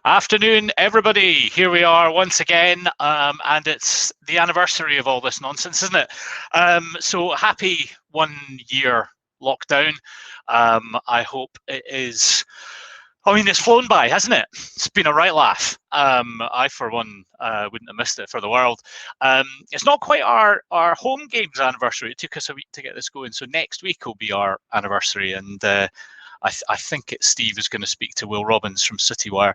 Afternoon, everybody. Here we are once again, and it's the anniversary of all this nonsense, isn't it? So happy 1 year lockdown. I hope it is. I mean, it's flown by, hasn't it? It's been a right laugh. I, for one, wouldn't have missed it for the world. It's not quite our HomeGames anniversary. It took us a week to get this going. So next week will be our anniversary, and I think Steve is going to speak to Will Robbins from CityWire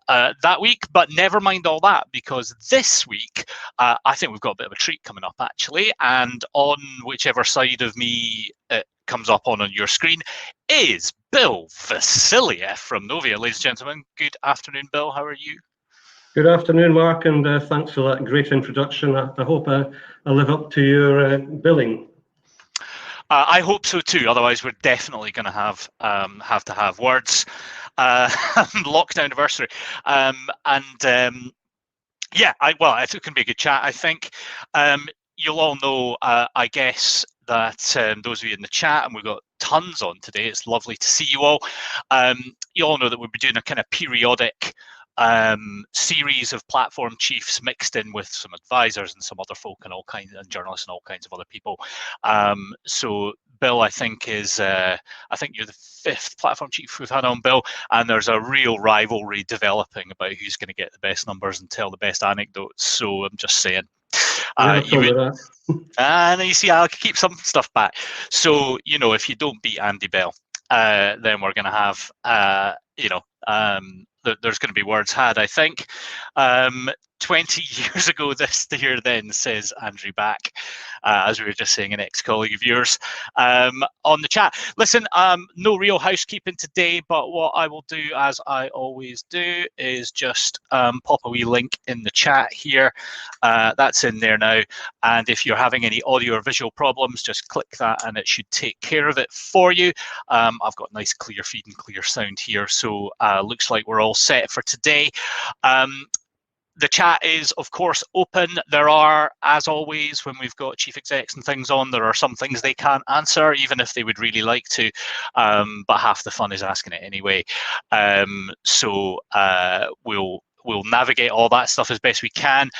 that week, but never mind all that, because this week I think we've got a bit of a treat coming up, actually, and on whichever side of me it comes up on your screen is Bill Vasilieff from Novia. Ladies and gentlemen, good afternoon, Bill. How are you? Good afternoon, Mark, and thanks for that great introduction. I hope I live up to your billing. I hope so too. Otherwise, we're definitely going to have to have words. Lockdown anniversary, yeah. Well, it can be a good chat. I think you'll all know, I guess, that those of you in the chat, and we've got tons on today. It's lovely to see you all. You all know that we'll be doing a kind of periodic series of platform chiefs mixed in with some advisors and some other folk and all kinds, and journalists and all kinds of other people. So Bill, I think you're the 5th platform chief we've had on, Bill, and there's a real rivalry developing about who's going to get the best numbers and tell the best anecdotes. So I'm just saying. And you see, I can keep some stuff back. So, if you don't beat Andy Bell, then we're going to have, there's going to be words had, I think. 20 years ago this year then, says Andrew Back, as we were just saying, an ex-colleague of yours, on the chat. Listen, no real housekeeping today, but what I will do, as I always do, is just pop a wee link in the chat here. That's in there now, and if you're having any audio or visual problems, just click that and it should take care of it for you. I've got nice clear feed and clear sound here, so looks like we're all set for today. The chat is, of course, open. There are, as always, when we've got chief execs and things on, there are some things they can't answer, even if they would really like to, but half the fun is asking it anyway. So we'll navigate all that stuff as best we can.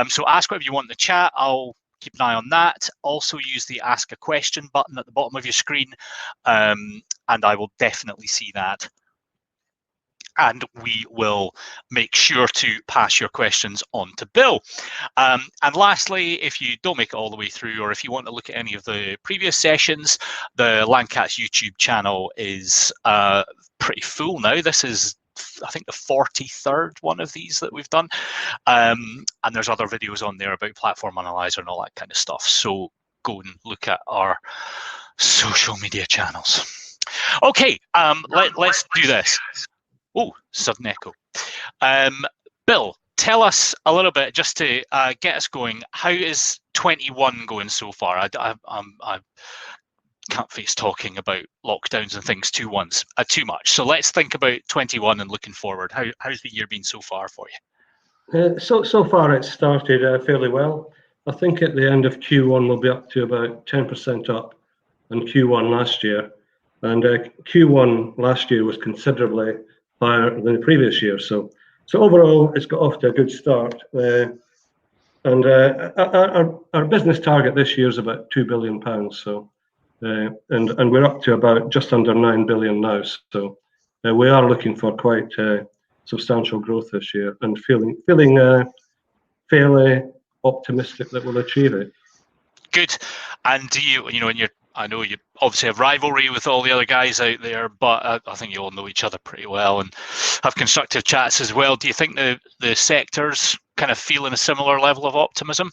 So ask whatever you want in the chat. I'll keep an eye on that. Also use the Ask a Question button at the bottom of your screen, and I will definitely see that. And we will make sure to pass your questions on to Bill. And lastly, if you don't make it all the way through, or if you want to look at any of the previous sessions, the Landcats YouTube channel is pretty full now. This is, I think, the 43rd one of these that we've done. And there's other videos on there about Platform Analyzer and all that kind of stuff. So go and look at our social media channels. Okay, let's do this. Oh, sudden echo. Bill, tell us a little bit, just to get us going, how is 21 going so far? I can't face talking about lockdowns and things too much. So let's think about 21 and looking forward. How's the year been so far for you? So far it's started fairly well. I think at the end of Q1 we'll be up to about 10% up on Q1 last year. And Q1 last year was considerably higher than the previous year, so overall it's got off to a good start. And our business target this year is about £2 billion. So and we're up to about just under 9 billion now. So we are looking for quite substantial growth this year, and feeling fairly optimistic that we'll achieve it. Good. And do you I know you obviously have rivalry with all the other guys out there, but I think you all know each other pretty well and have constructive chats as well. Do you think the sector's kind of feeling a similar level of optimism?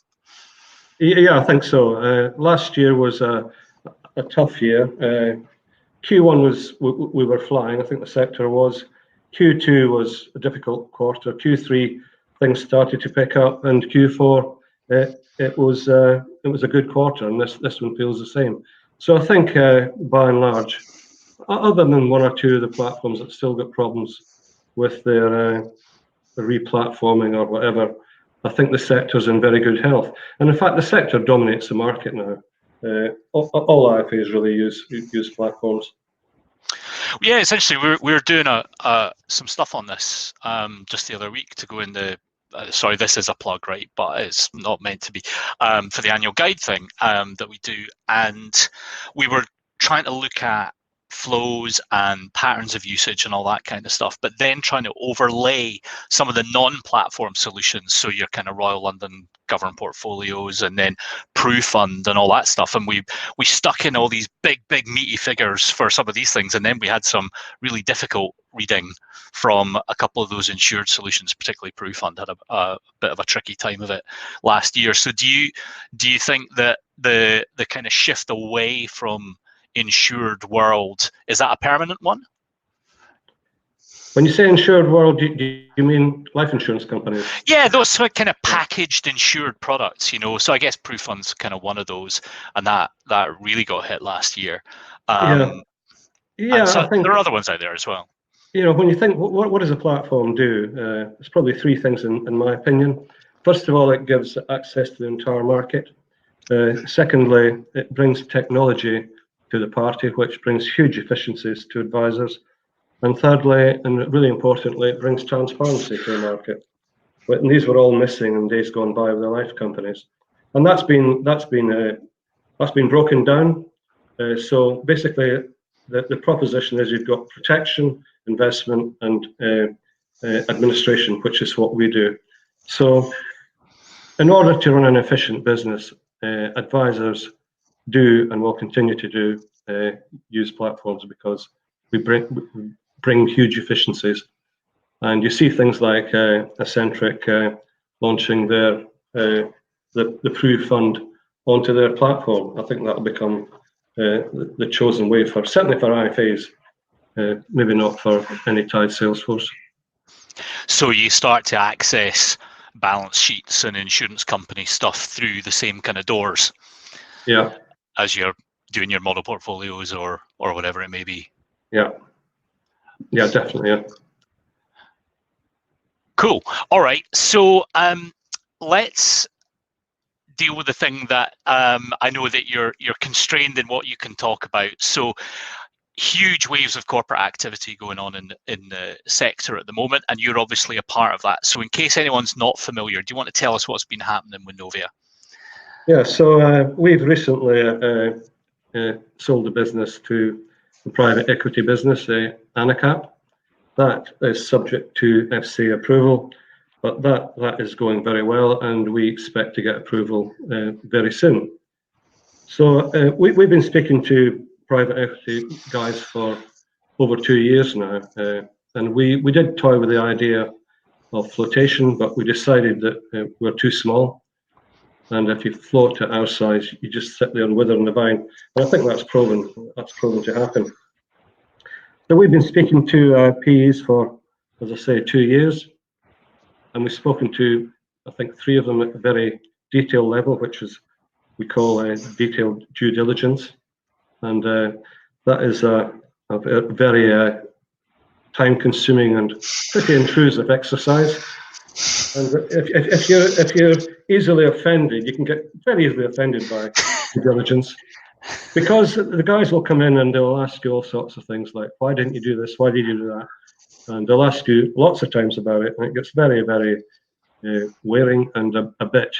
Yeah, I think so. Last year was a tough year. Q1 was, we were flying, I think the sector was. Q2 was a difficult quarter. Q3, things started to pick up, and Q4, it was a good quarter, and this one feels the same. So I think, by and large, other than one or two of the platforms that still got problems with their replatforming or whatever, I think the sector's in very good health. And in fact, the sector dominates the market now. All IFAs really use platforms. Yeah, essentially, we're doing some stuff on this just the other week to go in the. Sorry, this is a plug, right? But it's not meant to be for the annual guide thing that we do, and we were trying to look at flows and patterns of usage and all that kind of stuff, but then trying to overlay some of the non-platform solutions, so your kind of Royal London governed portfolios and then PruFund and all that stuff, and we stuck in all these big meaty figures for some of these things, and then we had some really difficult reading from a couple of those insured solutions, particularly PruFund had a bit of a tricky time of it last year. So do you think that the kind of shift away from insured world, is that a permanent one? When you say insured world, do you mean life insurance companies? Yeah, those kind of packaged insured products, So I guess PruFund's kind of one of those, and that really got hit last year. Yeah, So I think there are other ones out there as well. when you think what does a platform do? There's probably three things in my opinion. First of all, it gives access to the entire market. Secondly, it brings technology to the party, which brings huge efficiencies to advisors. And thirdly, and really importantly, it brings transparency to the market. And these were all missing in days gone by with the life companies, and that's been broken down. So basically, the proposition is you've got protection, investment, and administration, which is what we do. So, in order to run an efficient business, advisors do and will continue to do use platforms because we bring huge efficiencies. And you see things like Eccentric launching the PruFund onto their platform. I think that'll become the chosen way certainly for IFAs, maybe not for any tied sales force. So you start to access balance sheets and insurance company stuff through the same kind of doors. Yeah. As you're doing your model portfolios or whatever it may be. Yeah. Yeah, definitely. Yeah. Cool. All right. So let's deal with the thing that I know that you're constrained in what you can talk about. So huge waves of corporate activity going on in the sector at the moment, and you're obviously a part of that. So in case anyone's not familiar, do you want to tell us what's been happening with Novia? Yeah, so we've recently sold the business to a private equity business, Anacap. That is subject to FCA approval, but that is going very well, and we expect to get approval very soon. So we've been speaking to private equity guys for over 2 years now, and we did toy with the idea of flotation, but we decided that we're too small. And if you float at our size, you just sit there and wither in the vine. And I think that's proven to happen. So we've been speaking to PEs for, as I say, 2 years, and we've spoken to, I think, 3 of them at a very detailed level, which is we call detailed due diligence, and that is a very time-consuming and pretty intrusive exercise. And if you're easily offended, you can get very easily offended by due diligence, because the guys will come in and they'll ask you all sorts of things like, why didn't you do this? Why did you do that? And they'll ask you lots of times about it, and it gets very, very wearing and a bit.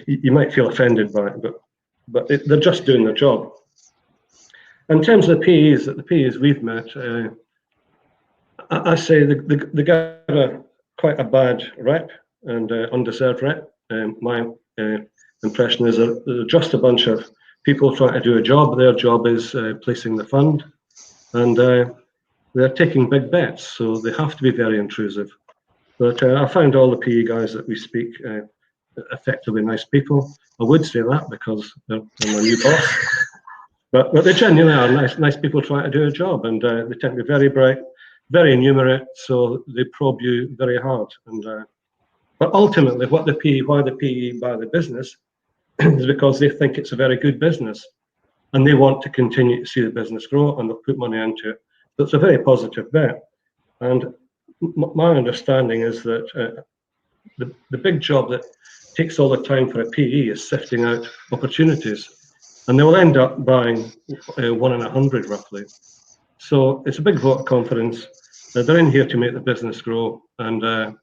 You might feel offended by it, but they're just doing their job. In terms of the PEs we've met, I say the guy got quite a bad rep and undeserved rep. My impression is that they're just a bunch of people trying to do a job. Their job is placing the fund, and they're taking big bets, so they have to be very intrusive. But I found all the PE guys that we speak effectively nice people. I would say that because they're my new boss. But they genuinely are nice people trying to do a job, and they tend to be very bright, very numerate, so they probe you very hard. And but ultimately, why the PE buy the business is because they think it's a very good business, and they want to continue to see the business grow, and they'll put money into it. So it's a very positive bet. And my understanding is that the big job that takes all the time for a PE is sifting out opportunities. and they will end up buying 1 in 100 roughly. So it's a big vote of confidence. They're in here to make the business grow, and I'm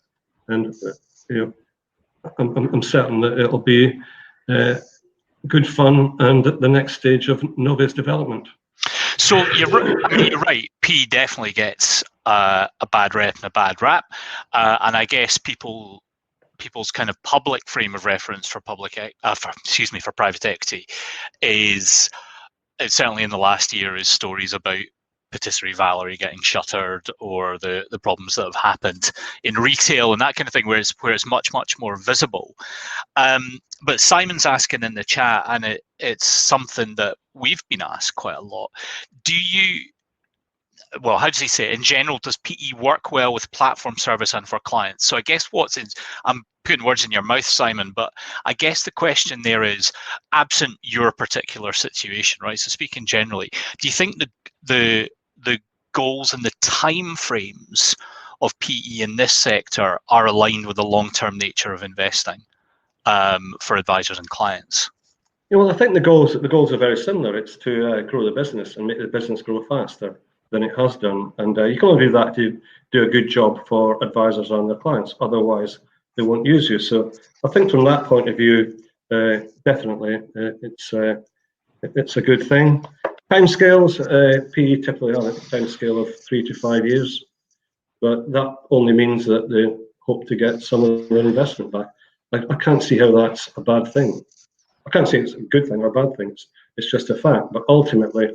certain that it'll be good fun and the next stage of Novia's development. So you're right. P definitely gets a bad rep and a bad rap, and I guess people's kind of public frame of reference for for private equity is certainly in the last year is stories about Patisserie Valerie getting shuttered, or the problems that have happened in retail and that kind of thing, where it's much more visible. But Simon's asking in the chat, and it's something that we've been asked quite a lot. How does he say it? In general, does PE work well with platform service and for clients? So I guess I'm putting words in your mouth, Simon, but I guess the question there is, absent your particular situation, right? So speaking generally, do you think the goals and the time frames of PE in this sector are aligned with the long-term nature of investing for advisors and clients? Yeah, well, I think the goals are very similar. It's to grow the business and make the business grow faster than it has done, and you can only do that to do a good job for advisors and their clients. Otherwise, they won't use you. So I think from that point of view, definitely it's a good thing. Timescales, PE typically have a timescale of 3 to 5 years, but that only means that they hope to get some of their investment back. I can't see how that's a bad thing. I can't say it's a good thing or a bad thing. It's just a fact. But ultimately,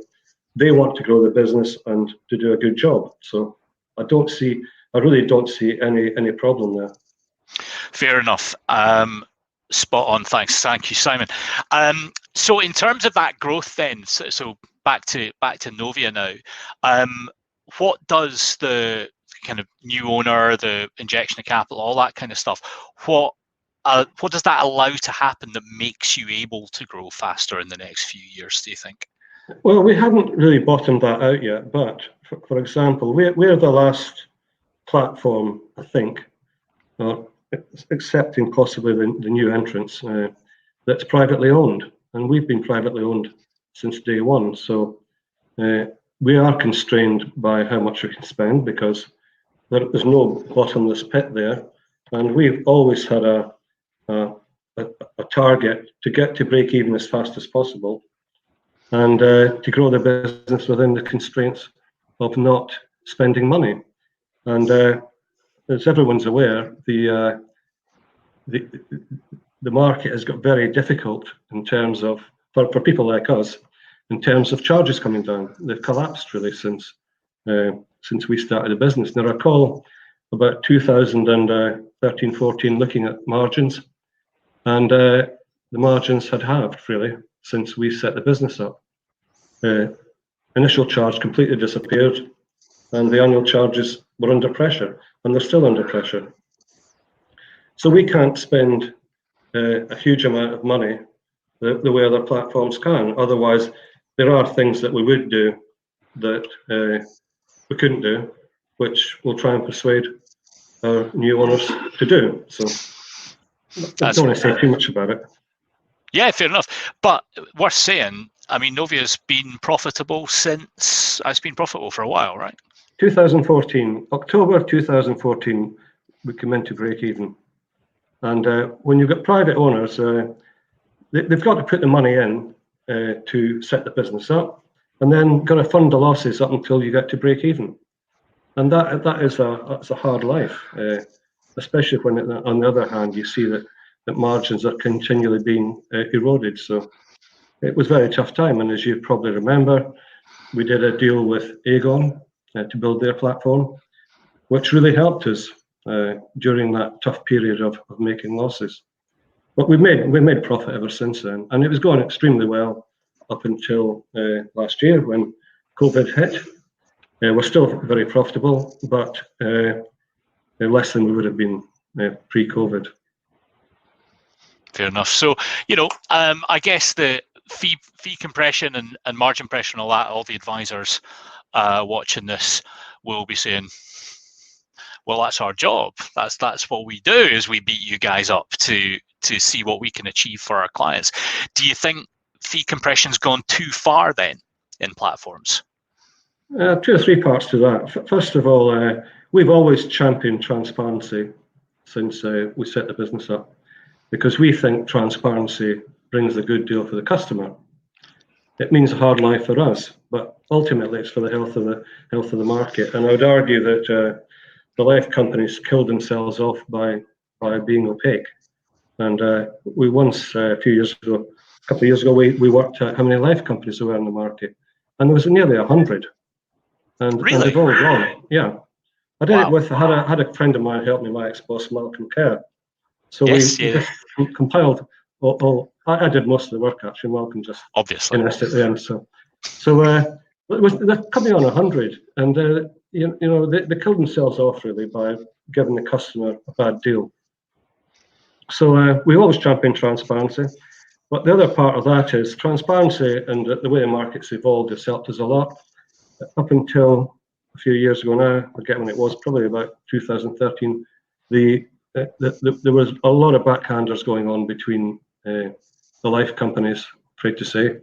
they want to grow the business and to do a good job. So I really don't see any problem there. Fair enough. Spot on. Thank you, Simon. So in terms of that growth, then, so back to Novia now. What does the kind of new owner, the injection of capital, all that kind of stuff, what does that allow to happen that makes you able to grow faster in the next few years, do you think? Well, we haven't really bottomed that out yet, but for example, we're the last platform, I think, excepting possibly the new entrants, that's privately owned, and we've been privately owned since day one. So we are constrained by how much we can spend, because there's no bottomless pit there, and we've always had a target to get to break even as fast as possible, and to grow the business within the constraints of not spending money. And as everyone's aware, the market has got very difficult in terms of, for people like us, in terms of charges coming down. They've collapsed really since we started the business. Now I recall about 2013-14 looking at margins, and the margins had halved really since we set the business up. Initial charge completely disappeared, and the annual charges were under pressure, and they're still under pressure. So we can't spend a huge amount of money the way other platforms can. Otherwise, there are things that we would do that we couldn't do, which we'll try and persuade our new owners to do. So I don't want to say too much about it. Yeah, fair enough. But worth saying, I mean, Novia's been profitable since it's been profitable for a while, right? 2014, October 2014, we came into break even. And when you've got private owners, they've got to put the money in to set the business up, and then got to fund the losses up until you get to break even. And that's a hard life, especially when on the other hand you see that margins are continually being eroded. So it was a very tough time, and as you probably remember, we did a deal with Aegon to build their platform, which really helped us during that tough period of making losses. But we made profit ever since then, and it was going extremely well up until last year when COVID hit. We're still very profitable, but less than we would have been pre-COVID. Fair enough. So, I guess the fee compression and margin pressure and all the advisors watching this will be saying, well, that's our job. That's what we do, is we beat you guys up to see what we can achieve for our clients. Do you think fee compression's gone too far then in platforms? Two or three parts to that. First of all, we've always championed transparency since we set the business up, because we think transparency brings a good deal for the customer. It means a hard life for us, but ultimately it's for the health of the market. And I would argue that the life companies killed themselves off by being opaque. And we once a couple of years ago, we worked out how many life companies there were in the market, and there was nearly 100. And they've all gone. Yeah, I did it with. I had a friend of mine help me, my ex-boss Malcolm Kerr. So we just compiled. I did most of the work actually. Malcolm just obviously finished at the end. They're coming on 100, and they killed themselves off really by giving the customer a bad deal. So we always champion transparency, but the other part of that is transparency, and the way the market's evolved has helped us a lot. Up until a few years ago now, I forget when it was, probably about 2013, there was a lot of backhanders going on between the life companies, afraid to say,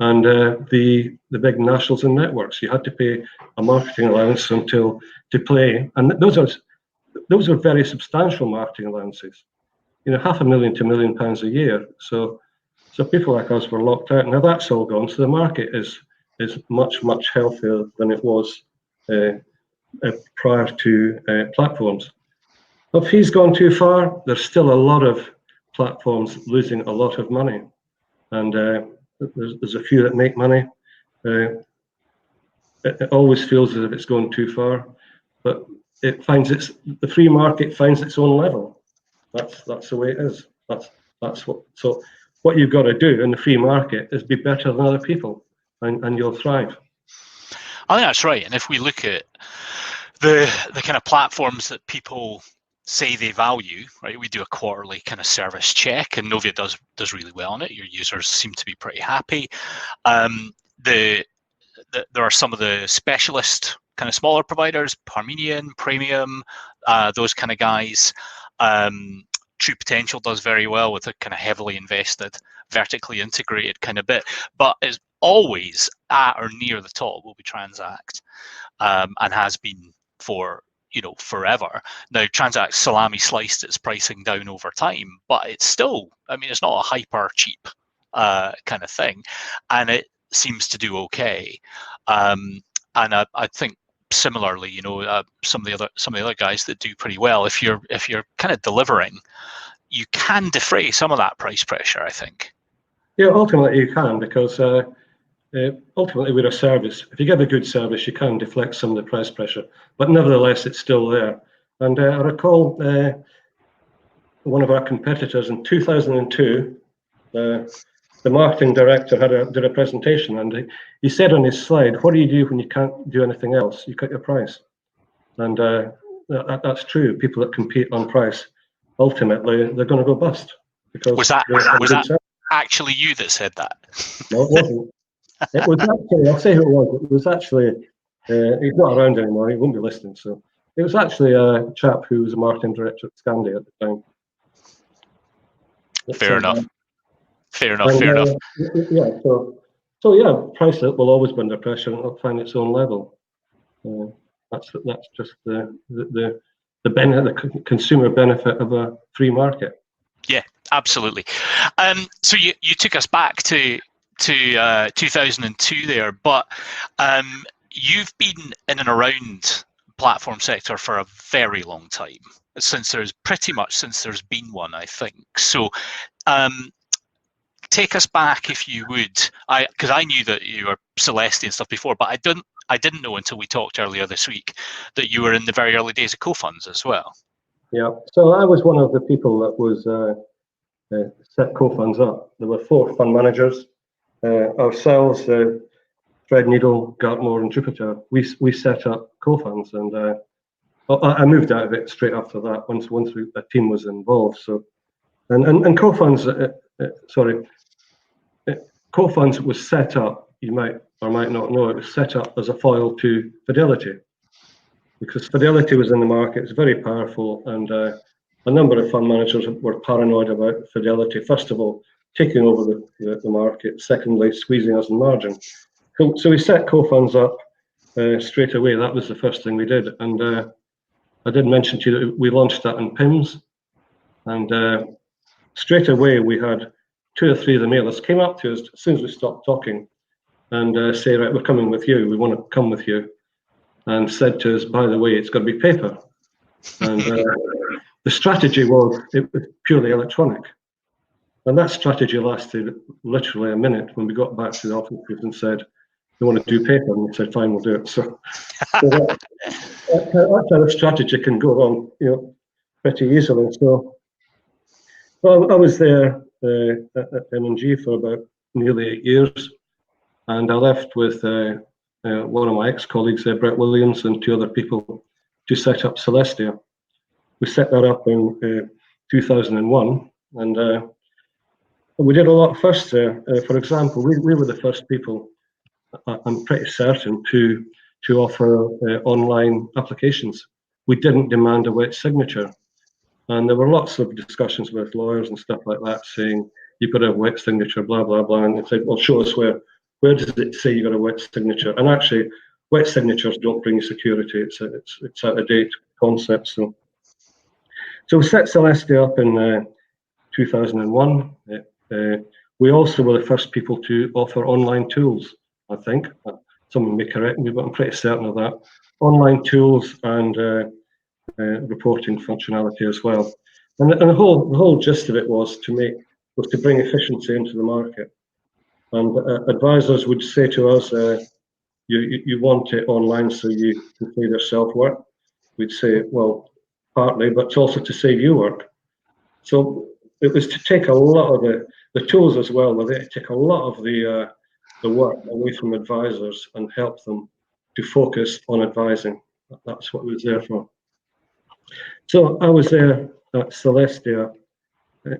and the big nationals and networks. You had to pay a marketing allowance to play, and those are very substantial marketing allowances. £500,000 to £1 million a year. So people like us were locked out. Now that's all gone. So the market is much, much healthier than it was prior to platforms. If he's gone too far, there's still a lot of platforms losing a lot of money, and there's a few that make money. It always feels as if it's going too far, but the free market finds its own level. That's the way it is. So what you've got to do in the free market is be better than other people, and you'll thrive. I think that's right. And if we look at the kind of platforms that people say they value, right? We do a quarterly kind of service check, and Novia does really well on it. Your users seem to be pretty happy. There are some of the specialist kind of smaller providers, Parmenion, Premium, those kind of guys. True Potential does very well with a kind of heavily invested, vertically integrated kind of bit, but is always at or near the top will be Transact, and has been for forever. Now Transact salami sliced its pricing down over time, but it's still, it's not a hyper cheap kind of thing, and it seems to do okay. And I think similarly, some of the other guys that do pretty well, if you're kind of delivering, you can defray some of that price pressure, I think. Yeah, ultimately you can, because ultimately with a service, if you give a good service, you can deflect some of the price pressure, but nevertheless it's still there. And I recall one of our competitors in 2002, the marketing director did a presentation, and he said on his slide, "What do you do when you can't do anything else? You cut your price." And that's true. People that compete on price, ultimately, they're going to go bust. Because was that actually you that said that? No, it wasn't. It was actually, I'll say who it was. It was actually, he's not around anymore. He won't be listening. So it was actually a chap who was a marketing director at Scandi at the time. Fair enough. Yeah. So yeah, price will always be under pressure, and it'll find its own level. That's just the consumer benefit of a free market. Yeah, absolutely. So you took us back to 2002 there, but you've been in and around platform sector for a very long time, since there's been one, I think. So take us back, if you would, because I knew that you were Celeste and stuff before, but I didn't know until we talked earlier this week that you were in the very early days of co-funds as well. Yeah, so I was one of the people that was set co-funds up. There were 4 fund managers, ourselves, Threadneedle, Gartmore, and Jupiter. We set up co-funds, and I moved out of it straight after that. Once a team was involved. So, and co-funds, co-funds was set up. You might or might not know, it was set up as a foil to Fidelity, because Fidelity was in the market. It's very powerful, and a number of fund managers were paranoid about Fidelity. First of all, taking over the market. Secondly, squeezing us in margin. So we set co-funds up straight away. That was the first thing we did. And I did mention to you that we launched that in PIMS. And straight away, we had 2 or 3 of the mailers came up to us as soon as we stopped talking and say, right, we're coming with you. We want to come with you. And said to us, by the way, it's got to be paper. And the strategy was, it was purely electronic. And that strategy lasted literally a minute when we got back to the offices and said, we want to do paper. And we said, fine, we'll do it. So that's how a strategy can go wrong, pretty easily. So well, I was there at M&G for about nearly 8 years. And I left with one of my ex-colleagues, Brett Williams, and 2 other people to set up Celestia. We set that up in 2001, and we did a lot first there. For example, we were the first people, I'm pretty certain, to offer online applications. We didn't demand a wet signature. And there were lots of discussions with lawyers and stuff like that saying, you've got a wet signature, blah, blah, blah. And they said, well, show us where does it say you got a wet signature? And actually, wet signatures don't bring you security. It's out of date concept. So we set Celestia up in 2001. We also were the first people to offer online tools, I think. Someone may correct me, but I'm pretty certain of that. Online tools and reporting functionality as well. And the whole gist of it was to bring efficiency into the market. And advisors would say to us, you want it online so you can save yourself work. We'd say, well, partly, but it's also to save you work. So it was to take a lot of the tools as well, were there to take a lot of the work away from advisors and help them to focus on advising. That's what it was there for. So I was there at Celestia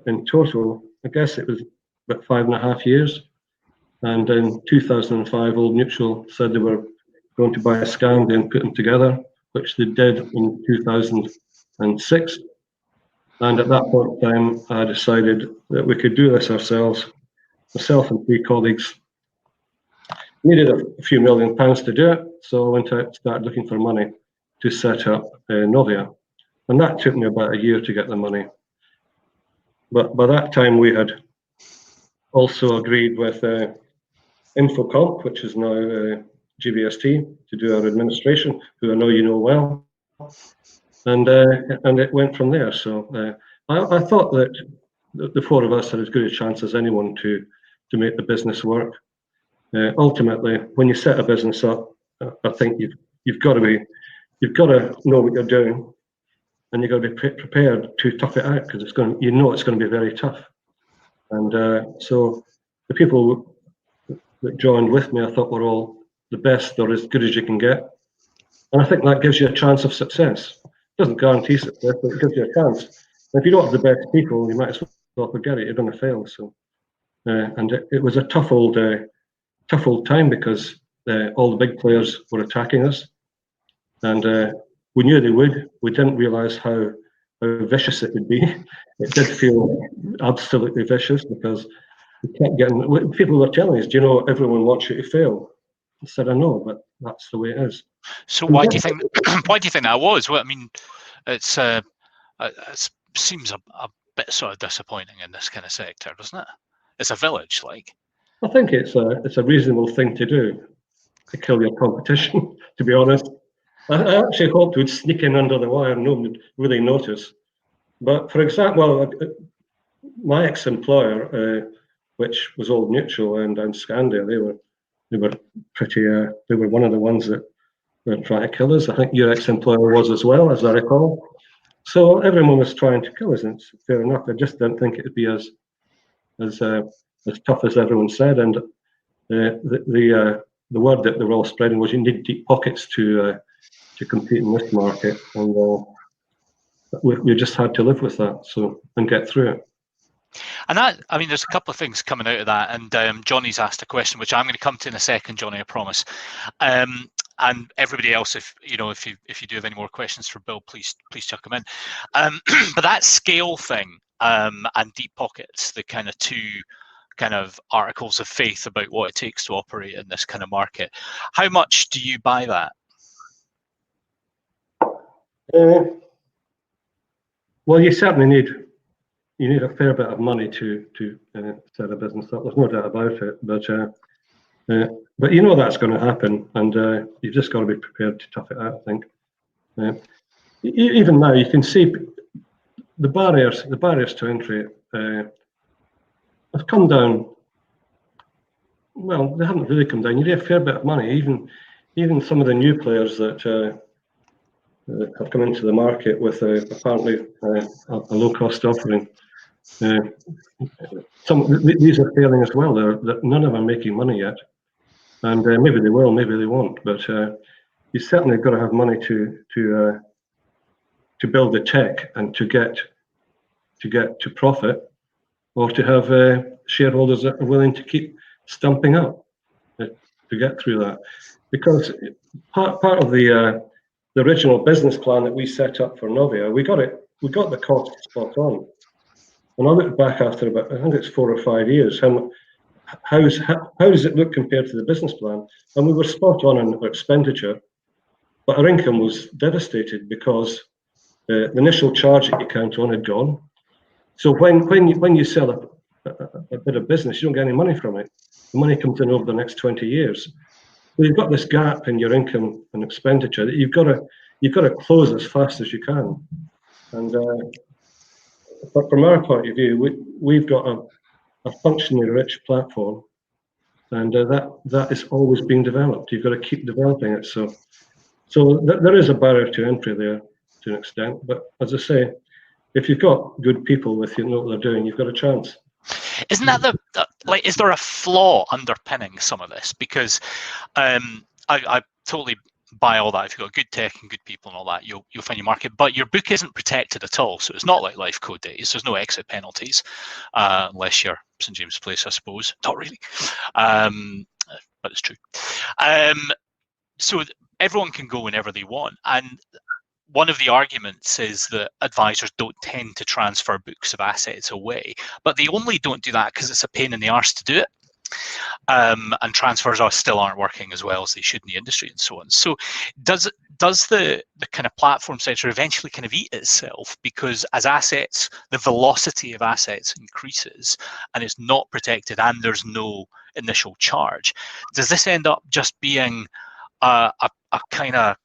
in total, I guess it was about 5.5 years. And in 2005, Old Mutual said they were going to buy a Scandi and put them together, which they did in 2006. And at that point in time, I decided that we could do this ourselves. Myself and 3 colleagues needed a few £1 million to do it, so I went out and started looking for money to set up Novia. And that took me about a year to get the money. But by that time, we had also agreed with Infocomp, which is now GBST, to do our administration, who I know you know well. And it went from there. So I thought that the 4 of us had as good a chance as anyone to make the business work. Ultimately, when you set a business up, I think you've got to know what you're doing, and you've got to be prepared to tough it out, because it's going to be very tough. And so the people that joined with me, I thought, were all the best or as good as you can get, and I think that gives you a chance of success. It doesn't guarantee success, but it gives you a chance. And if you don't have the best people, you might as well forget it. You're going to fail. So, and it was a tough old time, because all the big players were attacking us, and we knew they would. We didn't realise how vicious it would be. It did feel absolutely vicious, because we kept getting, people were telling us, do you know, everyone wants you to fail. I said, I know, but that's the way it is. So why do you think that was? Well, I mean, it seems a bit sort of disappointing in this kind of sector, doesn't it? It's a village, like. I think it's a reasonable thing to do, to kill your competition, to be honest. I actually hoped we'd sneak in under the wire and no one would really notice. But for example, my ex-employer, which was Old Mutual and Scandia, they were pretty. They were one of the ones that were trying to kill us. I think your ex-employer was as well, as I recall. So everyone was trying to kill us, and it's fair enough. I just didn't think it would be as tough as everyone said. And the word that they were all spreading was you need deep pockets to compete in this market, and we just had to live with that, and get through it. And that, I mean, there's a couple of things coming out of that, and Johnny's asked a question, which I'm going to come to in a second, Johnny, I promise. And everybody else, if you do have any more questions for Bill, please chuck them in. But that scale thing and deep pockets, the kind of two kind of articles of faith about what it takes to operate in this kind of market. How much do you buy that? Well, you certainly need a fair bit of money to set a business up. There's no doubt about it. But you know that's going to happen, and you've just got to be prepared to tough it out, I think. Even now, you can see the barriers to entry have come down. Well, they haven't really come down. You need a fair bit of money. Even some of the new players that have come into the market with apparently a low-cost offering. These are failing as well. None of them are making money yet, and maybe they will, maybe they won't. But you certainly got to have money to build the tech and to get to profit, or to have shareholders that are willing to keep stumping up to get through that. Because part of the original business plan that we set up for Novia, we got the cost spot on. And I look back after about, I think it's 4 or 5 years, how does it look compared to the business plan? And we were spot on our expenditure, but our income was devastated because the initial charge that you count on had gone. So when you sell a bit of business, you don't get any money from it. The money comes in over the next 20 years. So you've got this gap in your income and expenditure that you've got to close as fast as you can. And but from our point of view, we've got a functionally rich platform, and that is always being developed. You've got to keep developing it. So there is a barrier to entry there to an extent. But as I say, if you've got good people with you, know what they're doing, you've got a chance. Isn't that is there a flaw underpinning some of this? Because I totally buy all that. If you've got good tech and good people and all that, you'll find your market. But your book isn't protected at all, so it's not like life code days. There's no exit penalties unless you're St James Place, I suppose. Not really, but it's true. So everyone can go whenever they want, and one of the arguments is that advisors don't tend to transfer books of assets away, but they only don't do that because it's a pain in the arse to do it. And transfers still aren't working as well as they should in the industry and so on. So does the kind of platform sector eventually kind of eat itself, because as assets, the velocity of assets increases and it's not protected and there's no initial charge? Does this end up just being a kind of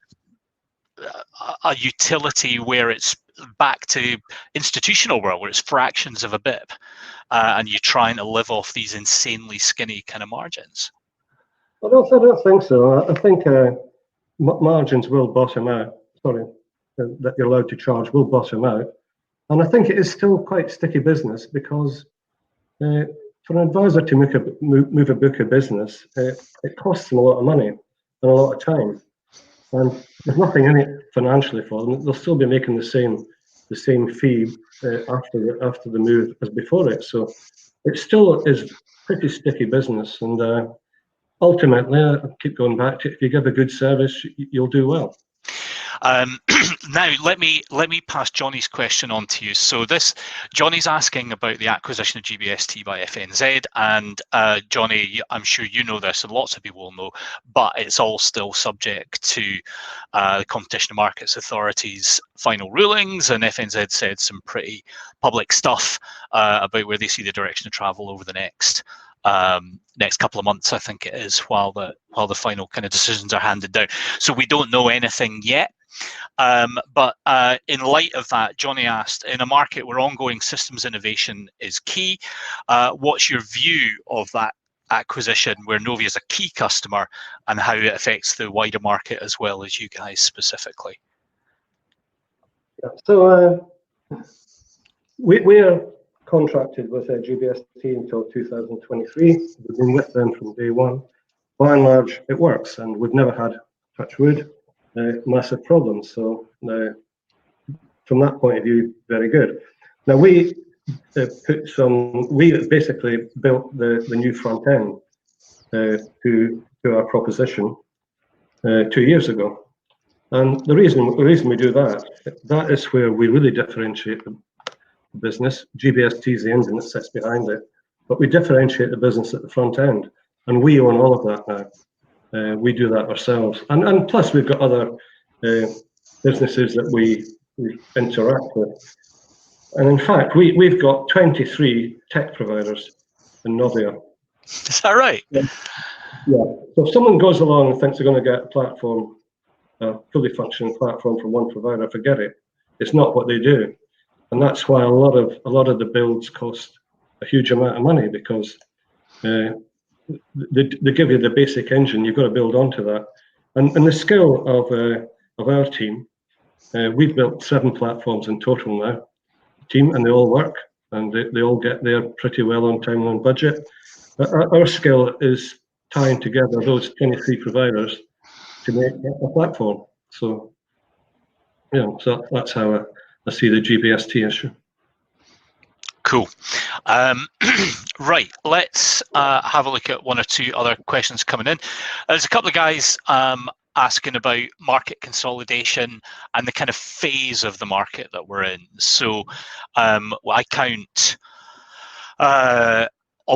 a utility where it's back to institutional world, where it's fractions of a bip, and you're trying to live off these insanely skinny kind of margins? I don't think so. I think margins will bottom out. Sorry, that you're allowed to charge will bottom out, and I think it is still quite sticky business, because for an advisor to move a book of business, it costs them a lot of money and a lot of time. And there's nothing in it financially for them. They'll still be making the same fee after the move as before it. So it still is pretty sticky business. And ultimately, I keep going back to, if you give a good service, you'll do well. Now let me pass Johnny's question on to you. So Johnny's asking about the acquisition of GBST by FNZ, and Johnny, I'm sure you know this, and lots of people will know, but it's all still subject to the Competition and Markets Authority's final rulings, and FNZ said some pretty public stuff about where they see the direction of travel over the next couple of months, I think it is, while the final kind of decisions are handed down. So we don't know anything yet. But in light of that, Johnny asked, in a market where ongoing systems innovation is key, what's your view of that acquisition where Novia is a key customer, and how it affects the wider market as well as you guys specifically? Yeah, so we are contracted with GBST until 2023. We've been with them from day one. By and large, it works, and we've never had, touch wood, massive problems. So from that point of view, very good. Now we basically built the new front end to our proposition 2 years ago, and the reason we do that is where we really differentiate the business. GBST is the engine that sits behind it, but we differentiate the business at the front end, and we own all of that now. We do that ourselves, and plus we've got other businesses that we interact with. And in fact, we've got 23 tech providers in Novia. Is that right? Yeah. So if someone goes along and thinks they're going to get a platform, a fully functioning platform from one provider, forget it. It's not what they do, and that's why a lot of the builds cost a huge amount of money, because they give you the basic engine. You've got to build onto that, and the skill of our team. We've built 7 platforms in total now, team, and they all work, and they all get there pretty well on time and on budget. Our skill is tying together those 23 providers to make a platform. So, so that's how I see the GBST issue. Cool. Right, let's have a look at one or two other questions coming in. There's a couple of guys asking about market consolidation and the kind of phase of the market that we're in. So I count of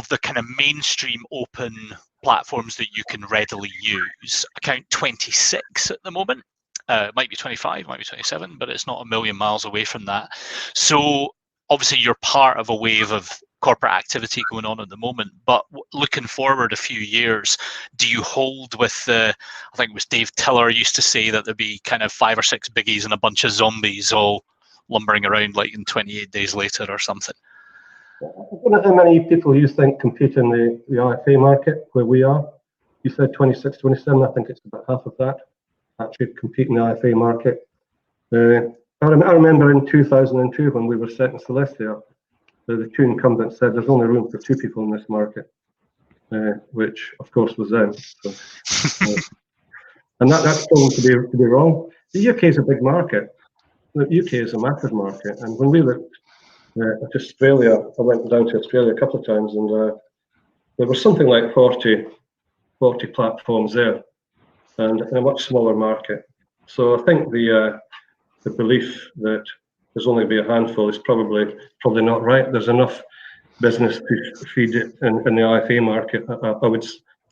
the kind of mainstream open platforms that you can readily use, I count 26 at the moment. It might be 25, might be 27, but it's not a million miles away from that. So obviously you're part of a wave of corporate activity going on at the moment, but looking forward a few years, do you hold with I think it was Dave Tiller used to say that there'd be kind of 5 or 6 biggies and a bunch of zombies all lumbering around like in 28 days later or something? I don't know how many people you think compete in the IFA market where we are. You said 26, 27, I think it's about half of that actually compete in the IFA market. I remember in 2002 when we were setting Celestia, the two incumbents said there's only room for 2 people in this market, which of course was them. So, and that's proven to be wrong. The UK is a big market. The UK is a massive market, and when we looked at Australia, I went down to Australia a couple of times, and there was something like 40 platforms there, and a much smaller market. So I think the belief that there's only be a handful is probably not right. There's enough business to feed it in the IFA market. I would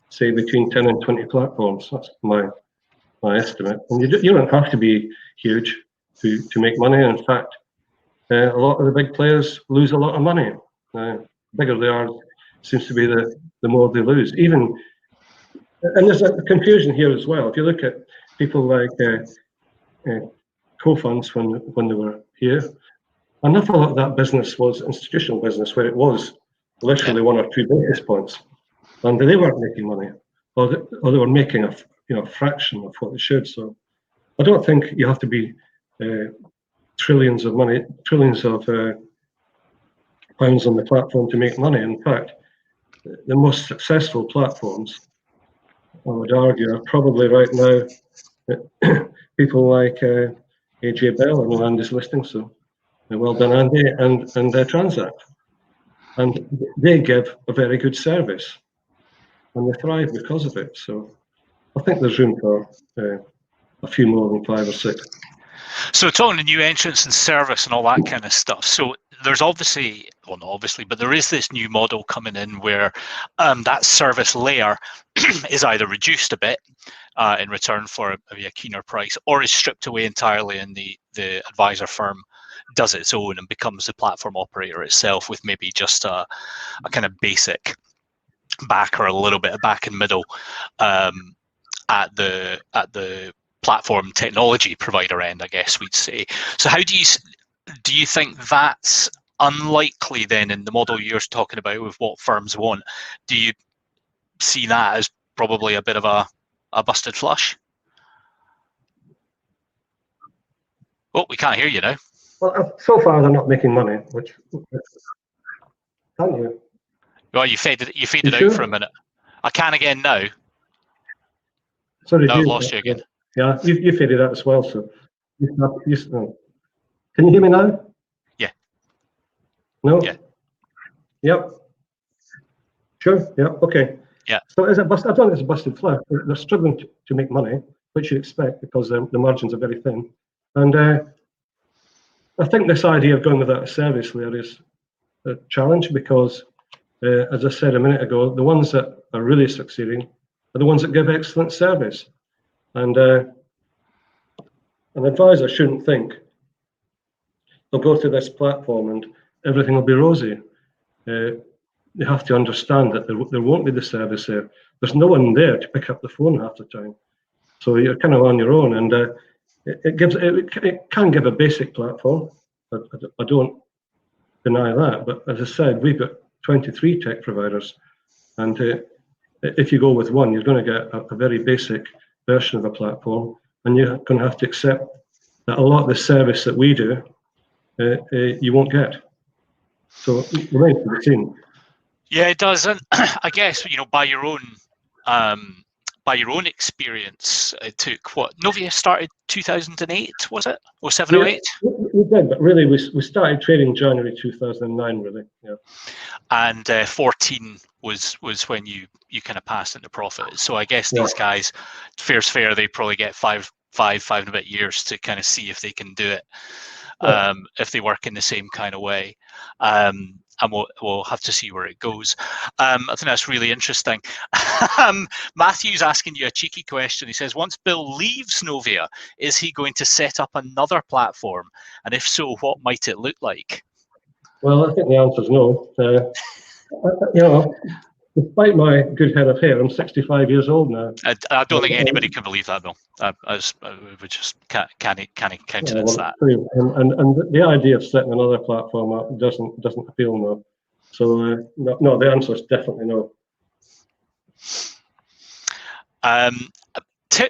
say between 10 and 20 platforms. That's my estimate. And you don't have to be huge to make money. In fact, a lot of the big players lose a lot of money. Bigger they are, seems to be the more they lose. And there's a confusion here as well. If you look at people like co-funds when they were here, an awful lot of that business was institutional business, where it was literally 1 or 2 basis points, and they weren't making money, or they were making a fraction of what they should. So I don't think you have to be trillions of pounds on the platform to make money. In fact, the most successful platforms, I would argue, are probably right now people like AJ Bell and Andy's listing. So well done, Andy, and Transact, and they give a very good service, and they thrive because of it. So I think there's room for a few more than 5 or 6. So talking to new entrants and service and all that kind of stuff. So there's obviously, well, not obviously, but there is this new model coming in where that service layer is either reduced a bit in return for maybe a keener price, or is stripped away entirely, and the advisor firm does its own and becomes the platform operator itself, with maybe just a kind of basic back or a little bit of back and middle at the platform technology provider end, I guess we'd say. So how do you think that's unlikely then in the model you're talking about with what firms want? Do you see that as probably a bit of a busted flush? Oh, we can't hear you now. Well, so far they're not making money, which can't you? Well, you faded out sure? for a minute. I can again now. Sorry, no, I've lost you again. Yeah, you faded out as well. So, can you hear me now? Yeah. No. Yeah. Yep. Sure. Yeah. Okay. Yeah. So is it busted? I don't think it's a busted flush. They're struggling to make money, which you expect because the margins are very thin, and I think this idea of going without a service layer is a challenge, because as I said a minute ago, the ones that are really succeeding are the ones that give excellent service. And an advisor shouldn't think they'll go to this platform and everything will be rosy. They have to understand that there won't be the service there. There's no one there to pick up the phone half the time. So you're kind of on your own, and it can give a basic platform. I don't deny that, but as I said, we've got 23 tech providers, and if you go with one, you're going to get a very basic version of a platform, and you're going to have to accept that a lot of the service that we do, you won't get. So it remains to be seen. Yeah, it does, and I guess by your own experience, it took what Novia started 2008, was it, or 7 or 8? We did, but really we started trading January 2009, really. Yeah. And 14 was when you kind of passed into profit. So I guess these guys, fair's fair, they probably get five and a bit years to kind of see if they can do it, if they work in the same kind of way. And we'll have to see where it goes. I think that's really interesting. Matthew's asking you a cheeky question. He says, once Bill leaves Novia, is he going to set up another platform? And if so, what might it look like? Well, I think the answer is no. Despite my good head of hair, I'm 65 years old now. I don't think anybody can believe that, Bill. We just can't countenance that. And the idea of setting another platform up doesn't appeal, no. So no, the answer is definitely no.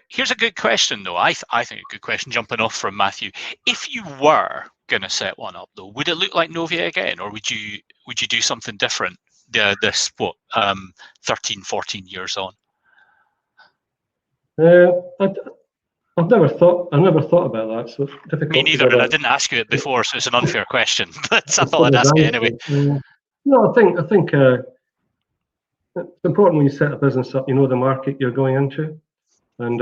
Here's a good question, though. I think a good question jumping off from Matthew. If you were going to set one up, though, would it look like Novia again, or would you do something different? 13, 14 years on. I've never thought about that. So it's difficult. Me neither, and I didn't ask you it before, so it's an unfair question. But I thought I'd ask it anyway. No, I think it's important when you set a business up, you know the market you're going into, and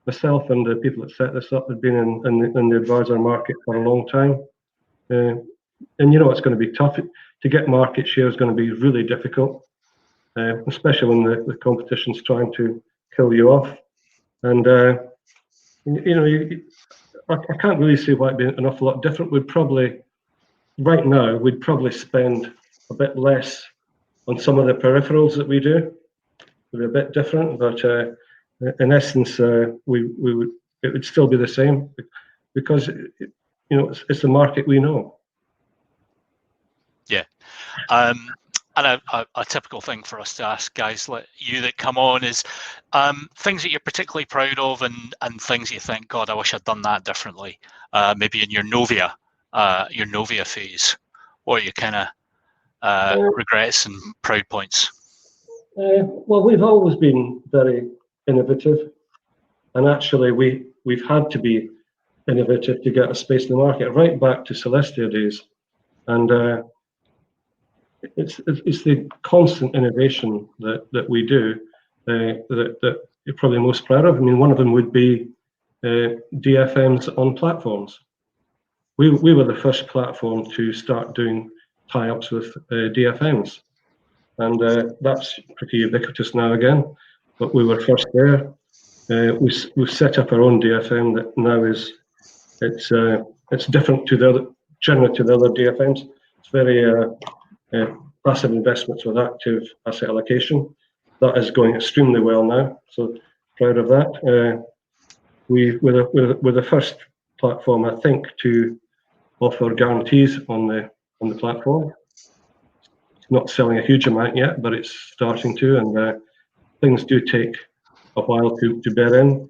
myself and the people that set this up have been in the advisor market for a long time, and it's going to be tough. To get market share is going to be really difficult, especially when the competition's trying to kill you off. And I can't really see why it'd be an awful lot different. Right now, we'd probably spend a bit less on some of the peripherals that we do. It'd be a bit different, but in essence, it would still be the same because it's the market we know. Yeah. And a typical thing for us to ask guys like you that come on is things that you're particularly proud of and things you think, God, I wish I'd done that differently. Maybe in your Novia phase, what are your kind of regrets and proud points? Well, we've always been very innovative, and actually we've had to be innovative to get a space in the market, right back to Celestia days, and it's the constant innovation that we do that you're probably most proud of. I mean, one of them would be DFMs on platforms. We were the first platform to start doing tie-ups with DFMs, and that's pretty ubiquitous now again. But we were first there. We've set up our own DFM that now it's different generally to the other DFMs. It's very passive investments with active asset allocation. That is going extremely well now, so proud of that. We're the first platform, I think, to offer guarantees on the platform. It's not selling a huge amount yet, but it's starting to, and things do take a while to bed in.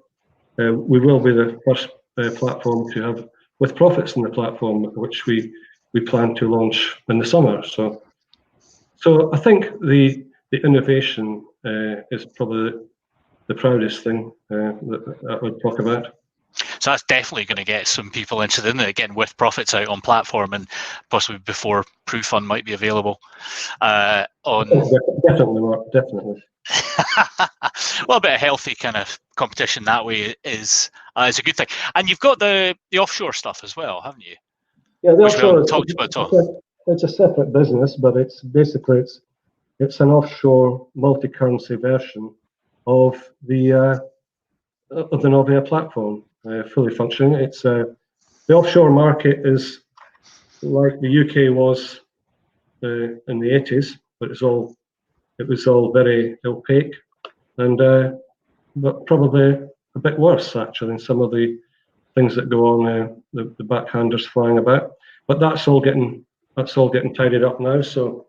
We will be the first platform to have with profits in the platform, which we plan to launch in the summer. So I think the innovation is probably the proudest thing that I would talk about. So that's definitely going to get some people interested in it, again, with profits out on platform and possibly before Proof Fund might be available. Definitely. Well, a bit of healthy kind of competition that way is a good thing. And you've got the offshore stuff as well, haven't you? Yeah, the which offshore we haven't talked about at all. It's a separate business, but it's It's an offshore multi-currency version of the Novia platform, fully functioning. It's the offshore market is like the UK was in the 80s, but it was all very opaque and but probably a bit worse actually in some of the things that go on, the backhanders flying about. But that's all getting tidied up now. So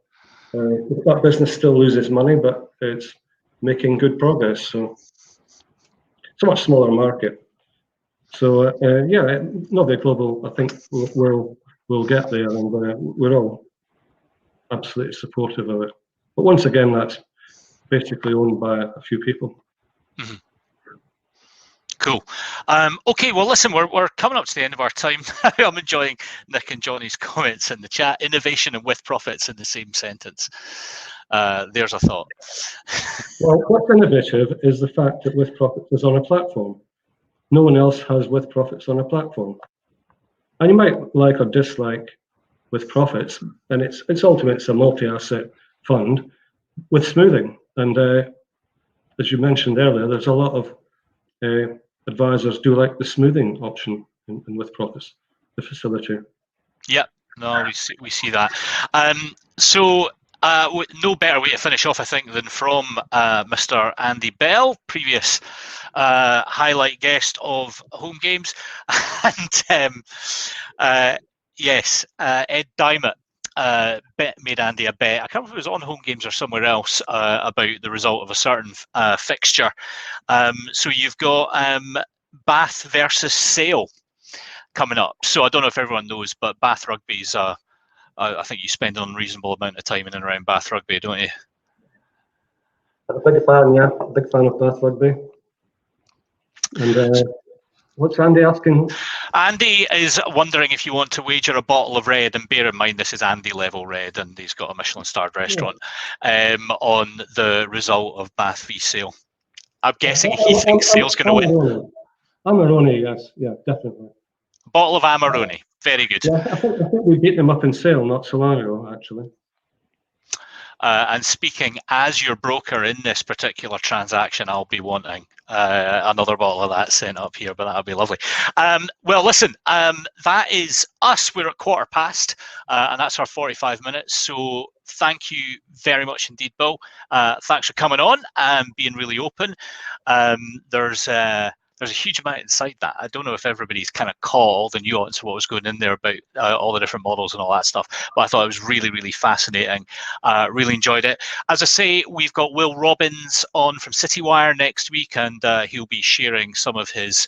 that business still loses money, but it's making good progress. So it's a much smaller market. So yeah, Novia Global, I think we'll get there, and we're all absolutely supportive of it. But once again, that's basically owned by a few people. Mm-hmm. Cool. Okay, well, listen, we're coming up to the end of our time. I'm enjoying Nick and Johnny's comments in the chat. Innovation and with profits in the same sentence. There's a thought. Well, what's innovative is the fact that with profits is on a platform. No one else has with profits on a platform. And you might like or dislike with profits, and it's ultimately it's a multi-asset fund with smoothing. And as you mentioned earlier, there's a lot of advisors do like the smoothing option in with profits, the facility. Yep, no, we see that. So no better way to finish off, I think, than from Mr. Andy Bell, previous highlight guest of HomeGames, and yes, Ed Dimott made Andy a bet. I can't remember if it was on HomeGames or somewhere else about the result of a certain fixture. So you've got Bath versus Sale coming up. So I don't know if everyone knows, but Bath Rugby is I think you spend an unreasonable amount of time in and around Bath Rugby, don't you? I'm a big fan, yeah. A big fan of Bath Rugby. And what's Andy asking? Andy is wondering if you want to wager a bottle of red, and bear in mind this is Andy level red, and he's got a Michelin-starred restaurant, on the result of Bath v Sale. I'm guessing he thinks Sale's going to win. Amarone, yes, yeah, definitely. Bottle of Amarone, very good. Yeah, I think we beat them up in Sale not so long ago, actually. And speaking as your broker in this particular transaction, I'll be wanting another bottle of that sent up here, but that'll be lovely. Well, listen, that is us. We're at 15:15, and that's our 45 minutes. So thank you very much indeed, Bill. Thanks for coming on and being really open. There's a huge amount inside that. I don't know if everybody's kind of caught the nuance of what was going in there about all the different models and all that stuff, but I thought it was really, really fascinating. Really enjoyed it. As I say, we've got Will Robbins on from CityWire next week, and he'll be sharing some of his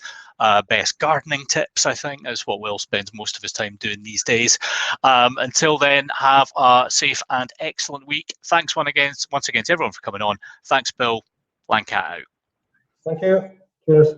best gardening tips, I think, is what Will spends most of his time doing these days. Until then, have a safe and excellent week. Thanks once again to everyone for coming on. Thanks, Bill. Lancat out. Thank you. Cheers.